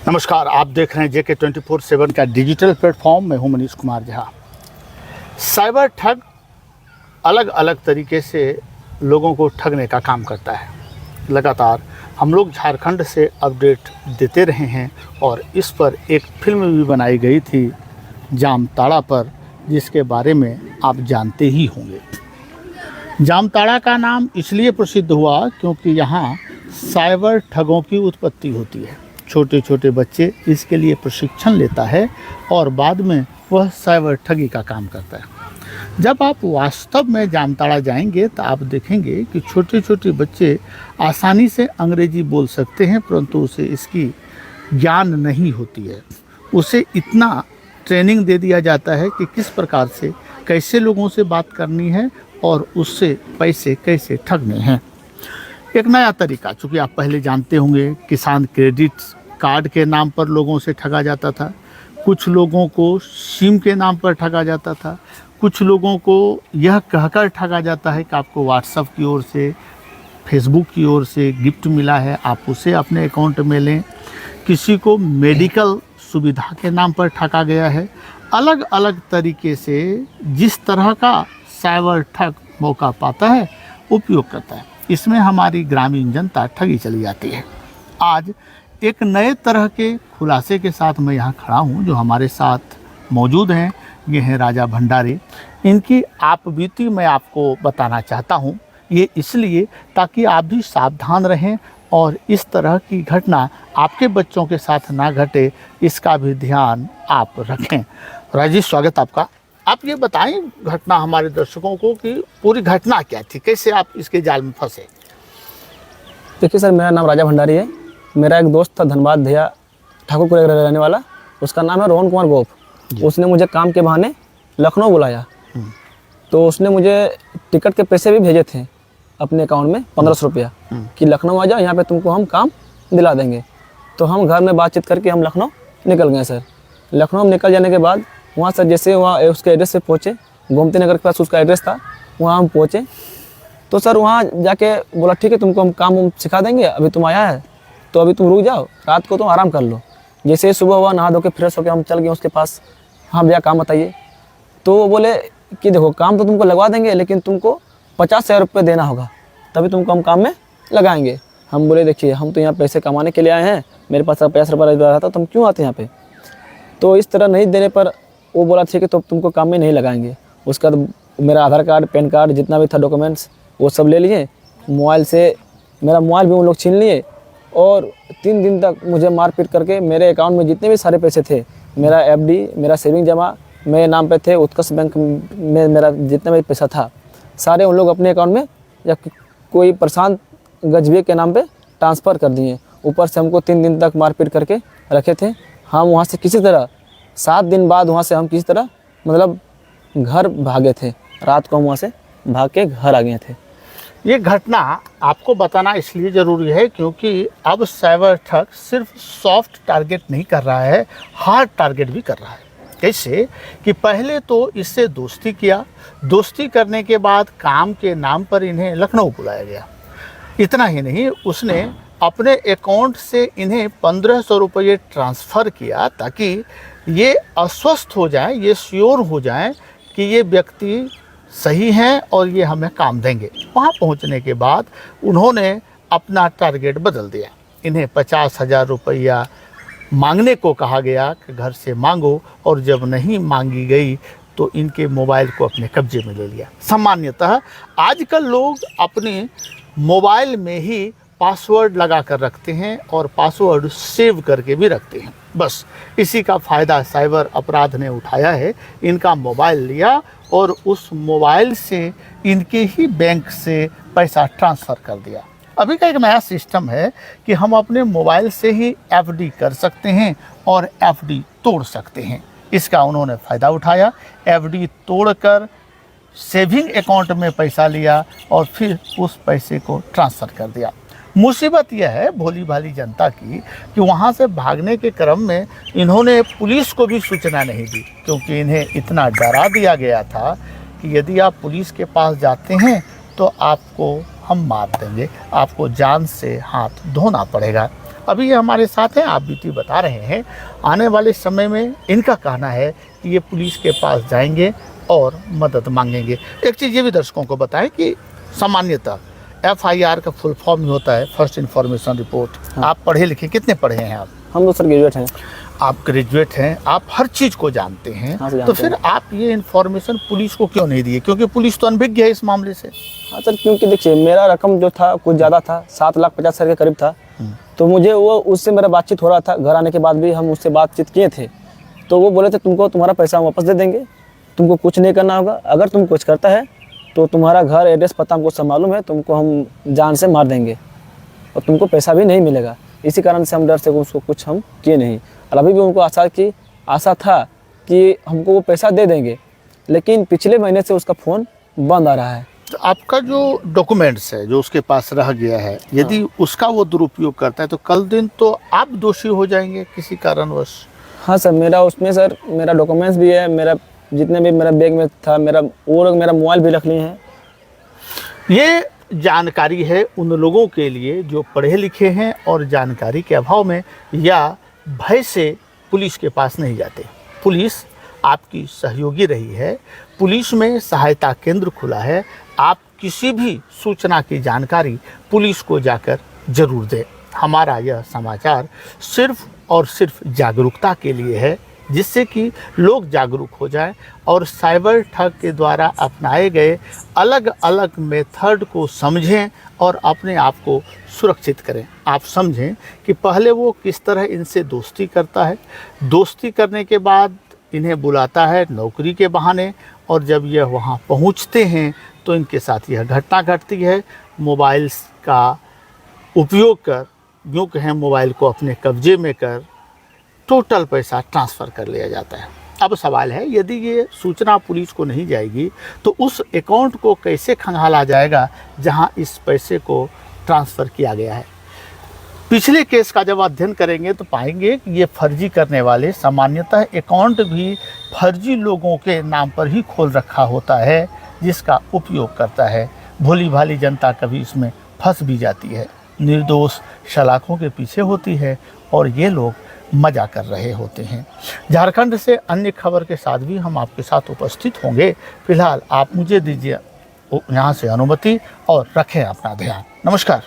नमस्कार, आप देख रहे हैं JK 24/7 का डिजिटल प्लेटफॉर्म। मैं हूं मनीष कुमार झा। साइबर ठग अलग अलग तरीके से लोगों को ठगने का काम करता है। लगातार हम लोग झारखंड से अपडेट देते रहे हैं और इस पर एक फिल्म भी बनाई गई थी जामताड़ा पर, जिसके बारे में आप जानते ही होंगे। जामताड़ा का नाम इसलिए प्रसिद्ध हुआ क्योंकि यहाँ साइबर ठगों की उत्पत्ति होती है। छोटे छोटे बच्चे इसके लिए प्रशिक्षण लेता है और बाद में वह साइबर ठगी का काम करता है। जब आप वास्तव में जामताड़ा जाएंगे तो आप देखेंगे कि छोटे छोटे बच्चे आसानी से अंग्रेजी बोल सकते हैं, परंतु उसे इसकी ज्ञान नहीं होती है। उसे इतना ट्रेनिंग दे दिया जाता है कि किस प्रकार से कैसे लोगों से बात करनी है और उससे पैसे कैसे ठगने हैं। एक नया तरीका, चूँकि आप पहले जानते होंगे, किसान क्रेडिट कार्ड के नाम पर लोगों से ठगा जाता था। कुछ लोगों को सिम के नाम पर ठगा जाता था। कुछ लोगों को यह कहकर ठगा जाता है कि आपको व्हाट्सएप की ओर से, फेसबुक की ओर से गिफ्ट मिला है, आप उसे अपने अकाउंट में लें। किसी को मेडिकल सुविधा के नाम पर ठगा गया है। अलग अलग तरीके से जिस तरह का साइबर ठग मौका पाता है, उपयोग करता है। इसमें हमारी ग्रामीण जनता ठगी चली जाती है। आज एक नए तरह के खुलासे के साथ मैं यहाँ खड़ा हूँ। जो हमारे साथ मौजूद हैं, ये हैं राजा भंडारी। इनकी आप बीती मैं आपको बताना चाहता हूँ, ये इसलिए ताकि आप भी सावधान रहें और इस तरह की घटना आपके बच्चों के साथ ना घटे, इसका भी ध्यान आप रखें। राजेश, स्वागत आपका। आप ये बताएं घटना हमारे दर्शकों को कि पूरी घटना क्या थी, कैसे आप इसके जाल में फंसे। देखिए सर, मेरा नाम राजा भंडारी है। मेरा एक दोस्त था धनबाद धैया ठाकुरपुर रहने वाला, उसका नाम है रोहन कुमार गोप। उसने मुझे काम के बहाने लखनऊ बुलाया, तो उसने मुझे टिकट के पैसे भी भेजे थे अपने अकाउंट में 1500 रुपया कि लखनऊ आ जाओ, यहाँ पे तुमको हम काम दिला देंगे। तो हम घर में बातचीत करके हम लखनऊ निकल गए सर। लखनऊ निकल जाने के बाद वहाँ सर जैसे वहाँ उसके एड्रेस से पहुँचे, गोमती नगर के पास उसका एड्रेस था, वहाँ हम पहुँचे। तो सर वहाँ जाके बोला ठीक है, तुमको हम काम सिखा देंगे, अभी तुम आया है तो अभी तुम रुक जाओ, रात को तुम आराम कर लो। जैसे ही सुबह हुआ, नहा धो के फ्रेश होकर हम चल गए उसके पास। हाँ भैया काम बताइए। तो वो बोले कि देखो काम तो तुमको लगवा देंगे, लेकिन तुमको 50,000 रुपये देना होगा, तभी तुमको हम काम में लगाएंगे। हम बोले देखिए, हम तो यहाँ पैसे कमाने के लिए आए हैं, मेरे पास 50 रुपये रहा था तो हम क्यों आते हैं यहाँ पे। तो इस तरह नहीं देने पर वो बोला ठीक है तो तुमको काम में नहीं लगाएंगे। उसका तो मेरा आधार कार्ड, पैन कार्ड, जितना भी था डॉक्यूमेंट्स, वो सब ले लिए। मोबाइल से मेरा मोबाइल भी उन लोग छीन लिए और 3 दिन तक मुझे मारपीट करके मेरे अकाउंट में जितने भी सारे पैसे थे, मेरा FD, मेरा सेविंग जमा मेरे नाम पे थे, उत्कर्ष बैंक में मेरा जितना भी पैसा था, सारे उन लोग अपने अकाउंट में या कोई प्रशांत गजबे के नाम पे ट्रांसफ़र कर दिए। ऊपर से हमको 3 दिन तक मारपीट करके रखे थे। हम वहाँ से किसी तरह 7 दिन बाद वहाँ से हम किसी तरह मतलब घर भागे थे। रात को हम वहाँ से भाग के घर आ गए थे। ये घटना आपको बताना इसलिए ज़रूरी है क्योंकि अब साइबर ठग सिर्फ सॉफ्ट टारगेट नहीं कर रहा है, हार्ड टारगेट भी कर रहा है। कैसे कि पहले तो इससे दोस्ती किया, दोस्ती करने के बाद काम के नाम पर इन्हें लखनऊ बुलाया गया। इतना ही नहीं, उसने अपने अकाउंट से इन्हें 1500 रुपये ट्रांसफ़र किया ताकि ये आश्वस्त हो जाएं, ये श्योर हो जाएं कि ये व्यक्ति सही हैं और ये हमें काम देंगे। वहाँ पहुँचने के बाद उन्होंने अपना टारगेट बदल दिया। इन्हें 50,000 रुपया मांगने को कहा गया कि घर से मांगो, और जब नहीं मांगी गई तो इनके मोबाइल को अपने कब्जे में ले लिया। सामान्यतः आजकल लोग अपने मोबाइल में ही पासवर्ड लगा कर रखते हैं और पासवर्ड सेव करके भी रखते हैं। बस इसी का फ़ायदा साइबर अपराध ने उठाया है। इनका मोबाइल लिया और उस मोबाइल से इनके ही बैंक से पैसा ट्रांसफ़र कर दिया। अभी का एक नया सिस्टम है कि हम अपने मोबाइल से ही FD कर सकते हैं और FD तोड़ सकते हैं। इसका उन्होंने फ़ायदा उठाया, FD तोड़कर सेविंग अकाउंट में पैसा लिया और फिर उस पैसे को ट्रांसफ़र कर दिया। मुसीबत यह है भोली भाली जनता की कि वहाँ से भागने के क्रम में इन्होंने पुलिस को भी सूचना नहीं दी, क्योंकि इन्हें इतना डरा दिया गया था कि यदि आप पुलिस के पास जाते हैं तो आपको हम मार देंगे, आपको जान से हाथ धोना पड़ेगा। अभी ये हमारे साथ हैं, आप बीती बता रहे हैं। आने वाले समय में इनका कहना है कि ये पुलिस के पास जाएंगे और मदद मांगेंगे। एक चीज़ ये भी दर्शकों को बताएं कि सामान्यतः FIR का फुल फॉर्म ही होता है फर्स्ट इन्फॉर्मेशन रिपोर्ट। हाँ। आप पढ़े लिखे, कितने पढ़े हैं आप? हम तो सर ग्रेजुएट हैं। आप ग्रेजुएट हैं, आप हर चीज़ को जानते हैं। हाँ, जानते तो फिर आप ये इन्फॉर्मेशन पुलिस को क्यों नहीं दिए? क्योंकि पुलिस तो अनभिज्ञ है इस मामले से। हाँ सर, क्योंकि देखिए मेरा रकम जो था कुछ ज़्यादा था, 7,50,000 के करीब था। तो मुझे वो उससे मेरा बातचीत हो रहा था, घर आने के बाद भी हम उससे बातचीत किए थे। तो वो बोले थे तुमको तुम्हारा पैसा हम वापस दे देंगे, तुमको कुछ नहीं करना होगा, अगर तुम कुछ करता है तो तुम्हारा घर एड्रेस पता हमको सब मालूम है, तुमको हम जान से मार देंगे और तुमको पैसा भी नहीं मिलेगा। इसी कारण से हम डर से उसको कुछ हम किए नहीं। और अभी भी उनको आशा था कि हमको वो पैसा दे देंगे, लेकिन पिछले महीने से उसका फ़ोन बंद आ रहा है। तो आपका जो डॉक्यूमेंट्स है जो उसके पास रह गया है, यदि उसका वो दुरुपयोग करता है तो कल दिन तो आप दोषी हो जाएंगे किसी कारणवश। हाँ सर, मेरा उसमें सर मेरा डॉक्यूमेंट्स भी है, मेरा जितने भी मेरा बैग में था, मेरा मोबाइल भी रख लिए हैं। ये जानकारी है उन लोगों के लिए जो पढ़े लिखे हैं और जानकारी के अभाव में या भय से पुलिस के पास नहीं जाते। पुलिस आपकी सहयोगी रही है, पुलिस में सहायता केंद्र खुला है। आप किसी भी सूचना की जानकारी पुलिस को जाकर जरूर दें। हमारा यह समाचार सिर्फ और सिर्फ जागरूकता के लिए है, जिससे कि लोग जागरूक हो जाएं और साइबर ठग के द्वारा अपनाए गए अलग अलग मेथड को समझें और अपने आप को सुरक्षित करें। आप समझें कि पहले वो किस तरह इनसे दोस्ती करता है, दोस्ती करने के बाद इन्हें बुलाता है नौकरी के बहाने, और जब यह वहाँ पहुँचते हैं तो इनके साथ यह घटना घटती है। मोबाइल्स का उपयोग कर, यूँ कहें मोबाइल को अपने कब्जे में कर टोटल पैसा ट्रांसफ़र कर लिया जाता है। अब सवाल है, यदि ये सूचना पुलिस को नहीं जाएगी तो उस अकाउंट को कैसे खंगाला जाएगा जहां इस पैसे को ट्रांसफ़र किया गया है। पिछले केस का जब अध्ययन करेंगे तो पाएंगे कि ये फर्जी करने वाले सामान्यतः अकाउंट भी फर्जी लोगों के नाम पर ही खोल रखा होता है, जिसका उपयोग करता है। भोली भाली जनता कभी इसमें फंस भी जाती है, निर्दोष सलाखों के पीछे होती है और ये लोग मजा कर रहे होते हैं। झारखंड से अन्य खबर के साथ भी हम आपके साथ उपस्थित होंगे। फिलहाल आप मुझे दीजिए यहाँ से अनुमति और रखें अपना ध्यान। नमस्कार।